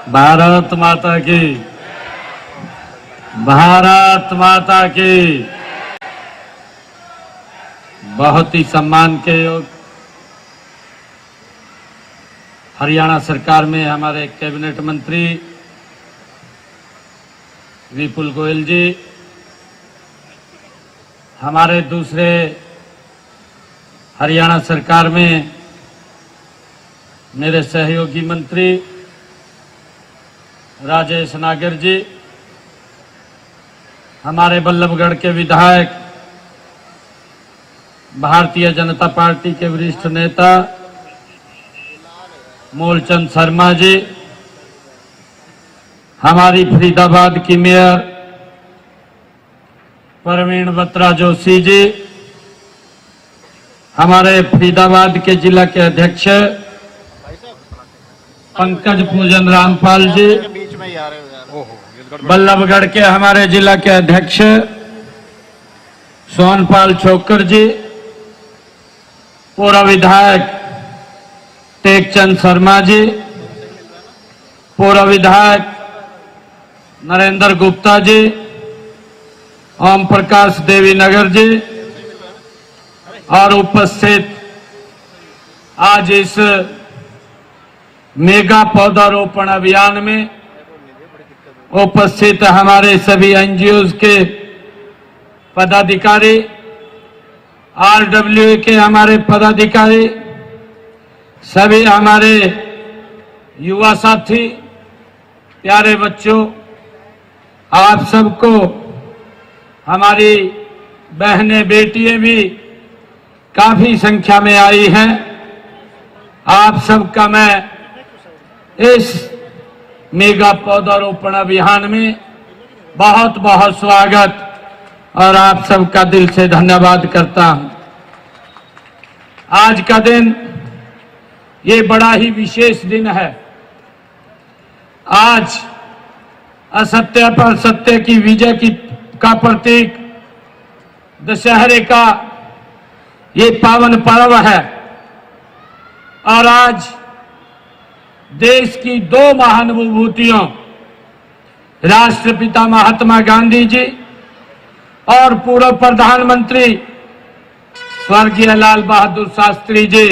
भारत माता की, भारत माता की। बहुत ही सम्मान के योग हरियाणा सरकार में हमारे कैबिनेट मंत्री विपुल गोयल जी, हमारे दूसरे हरियाणा सरकार में मेरे सहयोगी मंत्री राजेश नागर जी, हमारे बल्लभगढ़ के विधायक, भारतीय जनता पार्टी के वरिष्ठ नेता मूलचंद शर्मा जी, हमारी फरीदाबाद की मेयर प्रवीण बत्रा जोशी जी, हमारे फरीदाबाद के जिला के अध्यक्ष पंकज पूजन रामपाल जी, बल्लभगढ़ के हमारे जिला के अध्यक्ष सोनपाल छोकर जी, पूर्व विधायक टेकचंद शर्मा जी, पूर्व विधायक नरेंद्र गुप्ता जी, ओम प्रकाश देवी नगर जी और उपस्थित आज इस मेगा पौधारोपण अभियान में उपस्थित हमारे सभी एनजीओ के पदाधिकारी, आरडब्ल्यूए के हमारे पदाधिकारी, सभी हमारे युवा साथी, प्यारे बच्चों, आप सबको, हमारी बहनें बेटियां भी काफी संख्या में आई हैं। आप सबका मैं इस मेगा पौधारोपण अभियान में बहुत बहुत स्वागत और आप सबका दिल से धन्यवाद करता हूं। आज का दिन ये बड़ा ही विशेष दिन है। आज असत्य पर सत्य की विजय का प्रतीक दशहरे का ये पावन पर्व है और आज देश की दो महान विभूतियों राष्ट्रपिता महात्मा गांधी जी और पूर्व प्रधानमंत्री स्वर्गीय लाल बहादुर शास्त्री जी,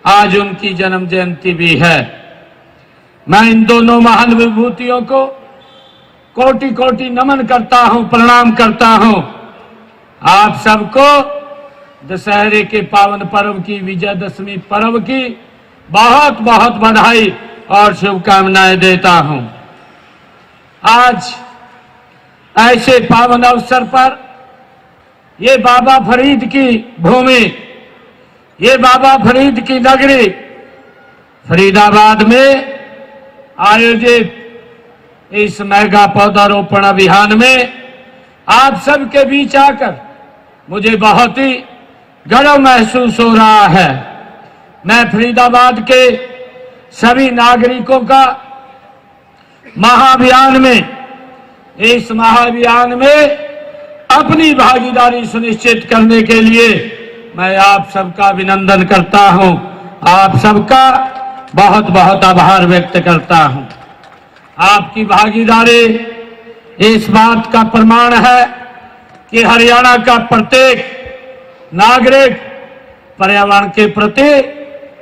आज उनकी जन्म जयंती भी है। मैं इन दोनों महान विभूतियों को कोटि कोटि नमन करता हूं, प्रणाम करता हूं। आप सबको दशहरे के पावन पर्व की, विजयदशमी पर्व की बहुत बहुत बधाई और शुभकामनाएं देता हूं। आज ऐसे पावन अवसर पर ये बाबा फरीद की भूमि, ये बाबा फरीद की नगरी फरीदाबाद में आयोजित इस मेगा पौधारोपण अभियान में आप सबके बीच आकर मुझे बहुत ही गर्व महसूस हो रहा है। मैं फरीदाबाद के सभी नागरिकों का महाअभियान में, इस महाअभियान में अपनी भागीदारी सुनिश्चित करने के लिए मैं आप सबका अभिनंदन करता हूं, आप सबका बहुत बहुत आभार व्यक्त करता हूं। आपकी भागीदारी इस बात का प्रमाण है कि हरियाणा का प्रत्येक नागरिक पर्यावरण के प्रति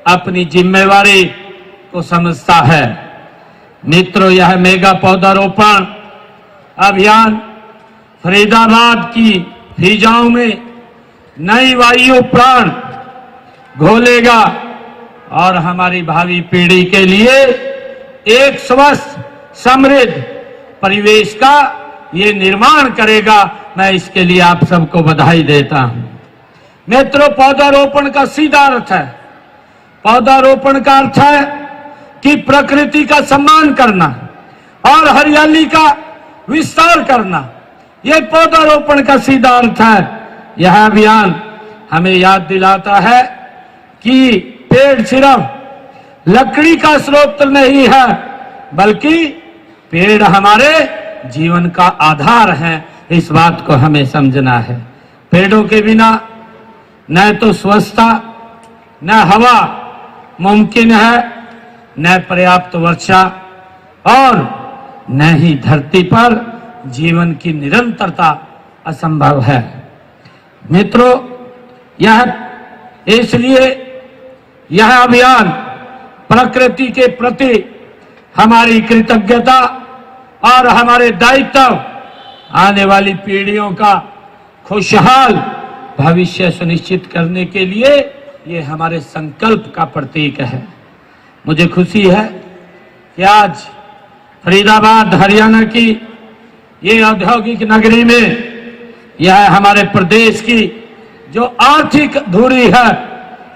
अपनी जिम्मेवारी को समझता है। मित्रों, यह मेगा पौधारोपण अभियान फरीदाबाद की फिजाओं में नई वायु प्राण घोलेगा और हमारी भावी पीढ़ी के लिए एक स्वस्थ समृद्ध परिवेश का ये निर्माण करेगा। मैं इसके लिए आप सबको बधाई देता हूं। मित्रों, पौधारोपण का सीधा अर्थ है, पौधारोपण का अर्थ है कि प्रकृति का सम्मान करना और हरियाली का विस्तार करना, यह पौधारोपण का सीधा अर्थ है। यह अभियान हमें याद दिलाता है कि पेड़ सिर्फ लकड़ी का स्रोत नहीं है, बल्कि पेड़ हमारे जीवन का आधार है। इस बात को हमें समझना है। पेड़ों के बिना न तो स्वच्छता, न हवा मुमकिन है, न पर्याप्त वर्षा और न ही धरती पर जीवन की निरंतरता असंभव है। मित्रों, इसलिए यह अभियान प्रकृति के प्रति हमारी कृतज्ञता और हमारे दायित्व, आने वाली पीढ़ियों का खुशहाल भविष्य सुनिश्चित करने के लिए ये हमारे संकल्प का प्रतीक है। मुझे खुशी है कि आज फरीदाबाद हरियाणा की ये औद्योगिक नगरी में यह हमारे प्रदेश की जो आर्थिक धुरी है,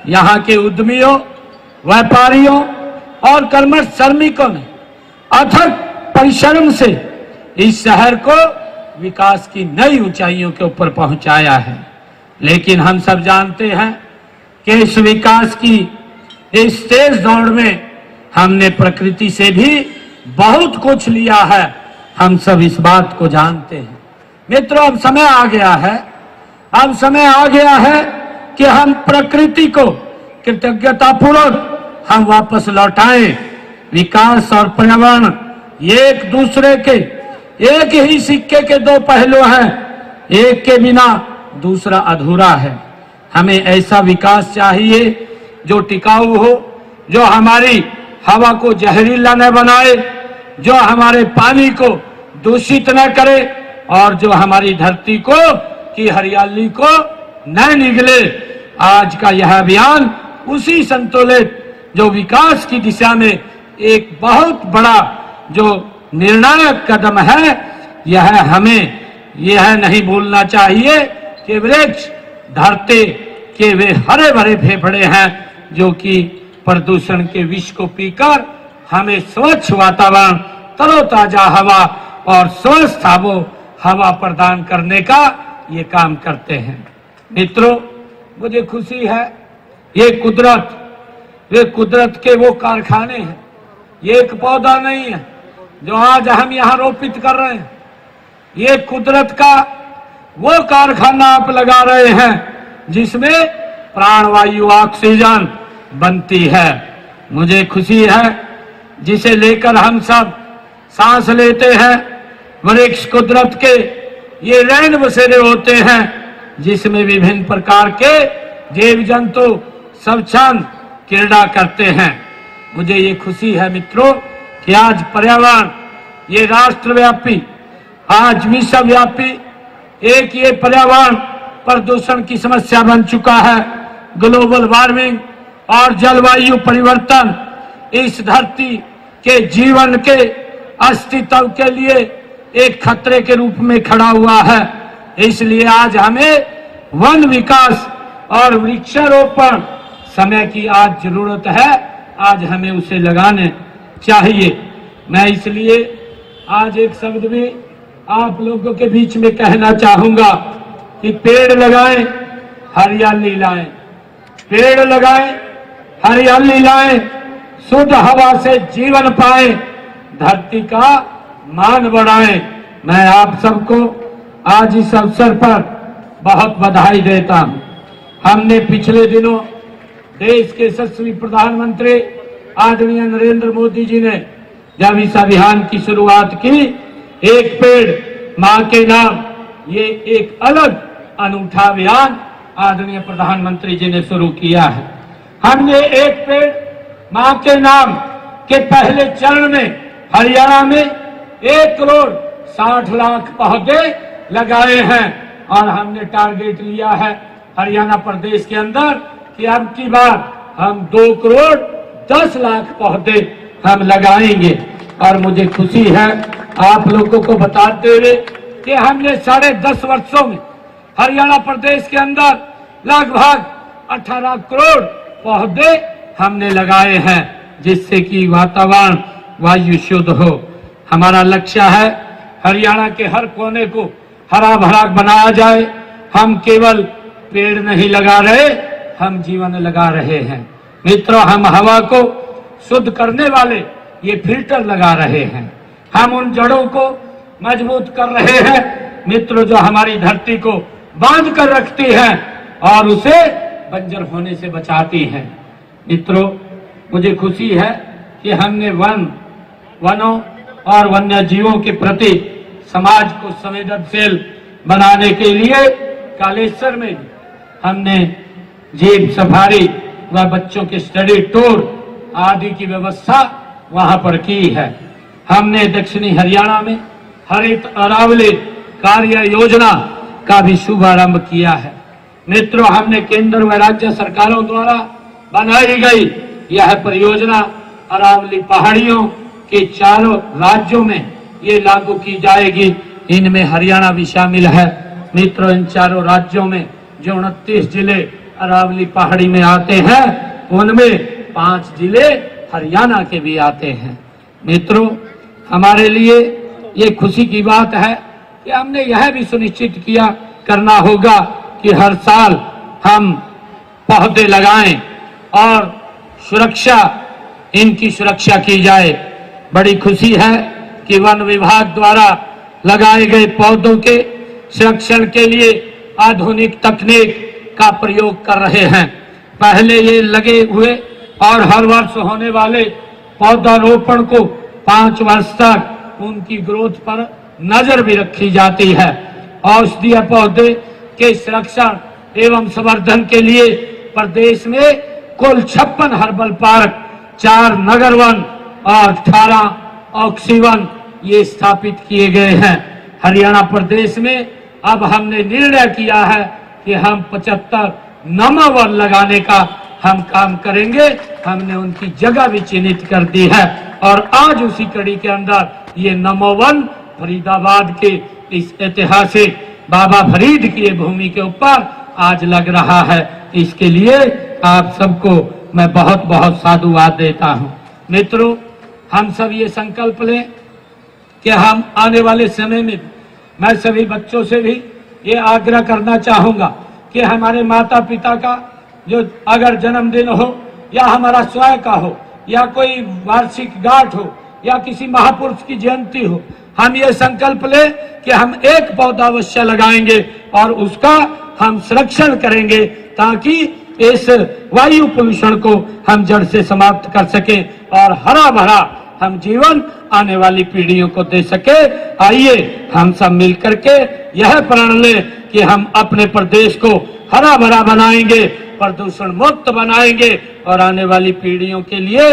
यहाँ के उद्यमियों, व्यापारियों और कर्मठ श्रमिकों ने अथक परिश्रम से इस शहर को विकास की नई ऊंचाइयों के ऊपर पहुंचाया है। लेकिन हम सब जानते हैं कि इस विकास की इस तेज दौड़ में हमने प्रकृति से भी बहुत कुछ लिया है। हम सब इस बात को जानते हैं। मित्रों, अब समय आ गया है कि हम प्रकृति को कृतज्ञतापूर्वक हम वापस लौटाएं। विकास और पर्यावरण एक दूसरे के एक ही सिक्के के दो पहलू हैं, एक के बिना दूसरा अधूरा है। हमें ऐसा विकास चाहिए जो टिकाऊ हो, जो हमारी हवा को जहरीला न बनाए, जो हमारे पानी को दूषित न करे और जो हमारी धरती को की हरियाली को न निगले। आज का यह अभियान उसी संतुलित जो विकास की दिशा में एक बहुत बड़ा जो निर्णायक कदम है, हमें यह नहीं भूलना चाहिए कि वृक्ष धरती के वे हरे भरे फेफड़े हैं जो कि प्रदूषण के विष को पीकर हमें स्वच्छ वातावरण, तरोताजा हवा और स्वस्थ हवा प्रदान करने का ये काम करते हैं। मित्रों, मुझे खुशी है ये कुदरत के वो कारखाने हैं। ये एक पौधा नहीं है जो आज हम यहाँ रोपित कर रहे हैं। ये कुदरत का वो कारखाना आप लगा रहे हैं जिसमें प्राणवायु ऑक्सीजन बनती है। मुझे खुशी है जिसे लेकर हम सब सांस लेते हैं। वृक्ष कुदरत के ये रैन बसेरे होते हैं जिसमें विभिन्न प्रकार के जीव जंतु स्वच्छंद क्रीड़ा करते हैं। मुझे ये खुशी है मित्रों कि आज पर्यावरण ये राष्ट्रव्यापी, आज विश्वव्यापी एक ये पर्यावरण प्रदूषण की समस्या बन चुका है। ग्लोबल वार्मिंग और जलवायु परिवर्तन इस धरती के जीवन के अस्तित्व के लिए एक खतरे के रूप में खड़ा हुआ है। इसलिए आज हमें वन विकास और वृक्षारोपण समय की आज जरूरत है। आज हमें उसे लगाने चाहिए। मैं इसलिए आज एक शब्द भी आप लोगों के बीच में कहना चाहूंगा कि पेड़ लगाएं, हरियाली लाएं। पेड़ लगाएं, हरियाली लाएं, शुद्ध हवा से जीवन पाएं, धरती का मान बढ़ाएं। मैं आप सबको आज इस अवसर पर बहुत बधाई देता हूं। हमने पिछले दिनों देश के यशस्वी प्रधानमंत्री आदरणीय नरेंद्र मोदी जी ने जब इस अभियान की शुरुआत की, एक पेड़ मां के नाम, ये एक अलग अनूठा अभियान आदरणीय प्रधानमंत्री जी ने शुरू किया है। हमने एक पेड़ मां के नाम के पहले चरण में हरियाणा में 1,60,00,000 पौधे लगाए हैं और हमने टारगेट लिया है हरियाणा प्रदेश के अंदर कि अब की बार हम 2,10,00,000 पौधे हम लगाएंगे। और मुझे खुशी है आप लोगों को बताते हुए कि हमने 10.5 वर्षों में हरियाणा प्रदेश के अंदर लगभग 18 करोड़ पौधे हमने लगाए हैं जिससे कि वातावरण वायु शुद्ध हो। हमारा लक्ष्य है हरियाणा के हर कोने को हरा भरा बनाया जाए। हम केवल पेड़ नहीं लगा रहे, हम जीवन लगा रहे हैं। मित्रों, हम हवा को शुद्ध करने वाले ये फिल्टर लगा रहे हैं। हम उन जड़ों को मजबूत कर रहे हैं मित्रों जो हमारी धरती को बांध कर रखती हैं और उसे बंजर होने से बचाती हैं। मित्रों, मुझे खुशी है कि हमने वनों और वन्य जीवों के प्रति समाज को संवेदनशील बनाने के लिए कालेश्वर में भी हमने जीप सफारी व बच्चों के स्टडी टूर आदि की व्यवस्था वहां पर की है। हमने दक्षिणी हरियाणा में हरित अरावली कार्य योजना का भी शुभारंभ किया है। मित्रों, हमने केंद्र व राज्य सरकारों द्वारा बनाई गई यह परियोजना अरावली पहाड़ियों के चारों राज्यों में ये लागू की जाएगी। इनमें हरियाणा भी शामिल है। मित्रों, इन चारों राज्यों में जो 29 जिले अरावली पहाड़ी में आते हैं, उनमें 5 जिले हरियाणा के भी आते हैं। मित्रों, हमारे लिए ये खुशी की बात है कि हमने यह भी सुनिश्चित किया करना होगा कि हर साल हम पौधे लगाएं और इनकी सुरक्षा की जाए। बड़ी खुशी है कि वन विभाग द्वारा लगाए गए पौधों के संरक्षण के लिए आधुनिक तकनीक का प्रयोग कर रहे हैं। पहले ये लगे हुए और हर वर्ष होने वाले पौधारोपण को 5 वर्ष तक उनकी ग्रोथ पर नजर भी रखी जाती है। औषधीय पौधे के संरक्षण एवं संवर्धन के लिए प्रदेश में कुल 56 हर्बल पार्क, 4 नगर वन और 18 ऑक्सीवन ये स्थापित किए गए हैं। हरियाणा प्रदेश में अब हमने निर्णय किया है कि हम 75 नमो वन लगाने का हम काम करेंगे। हमने उनकी जगह भी चिन्हित कर दी है और आज उसी कड़ी के अंदर ये नमो वन फरीदाबाद के इस ऐतिहासिक बाबा फरीद की भूमि के ऊपर आज लग रहा है। इसके लिए आप सबको मैं बहुत बहुत साधुवाद देता हूं। मित्रों, हम सब ये संकल्प लें कि हम आने वाले समय में, मैं सभी बच्चों से भी ये आग्रह करना चाहूंगा कि हमारे माता पिता का जो अगर जन्मदिन हो या हमारा स्वयं का हो या कोई वार्षिक गांठ हो या किसी महापुरुष की जयंती हो, हम ये संकल्प लें कि हम एक पौधा अवश्य लगाएंगे और उसका हम संरक्षण करेंगे ताकि इस वायु प्रदूषण को हम जड़ से समाप्त कर सके और हरा भरा हम जीवन आने वाली पीढ़ियों को दे सके। आइए हम सब मिलकर के यह प्रण लें कि हम अपने प्रदेश को हरा भरा बनाएंगे, प्रदूषण मुक्त बनाएंगे और आने वाली पीढ़ियों के लिए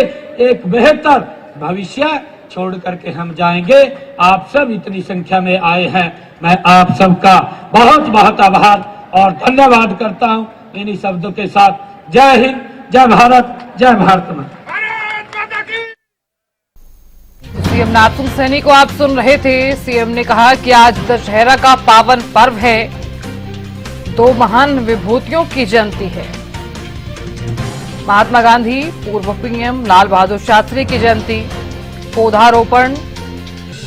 एक बेहतर भविष्य छोड़ करके हम जाएंगे। आप सब इतनी संख्या में आए हैं, मैं आप सबका बहुत बहुत आभार और धन्यवाद करता हूं। इन्हीं शब्दों के साथ जय हिंद, जय भारत, जय भारत माता। सीएम नाथुम सैनी को आप सुन रहे थे। सीएम ने कहा कि आज दशहरा का पावन पर्व है, 2 महान विभूतियों की जयंती है। महात्मा गांधी, पूर्व पीएम लाल बहादुर शास्त्री की जयंती। पौधारोपण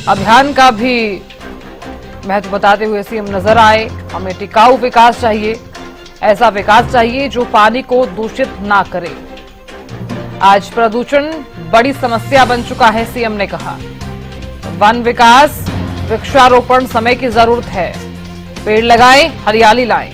अभियान का भी महत्व बताते हुए सीएम नजर आए। हमें टिकाऊ विकास चाहिए, ऐसा विकास चाहिए जो पानी को दूषित ना करे। आज प्रदूषण बड़ी समस्या बन चुका है, सीएम ने कहा। वन विकास, वृक्षारोपण समय की जरूरत है। पेड़ लगाएं, हरियाली लाएं।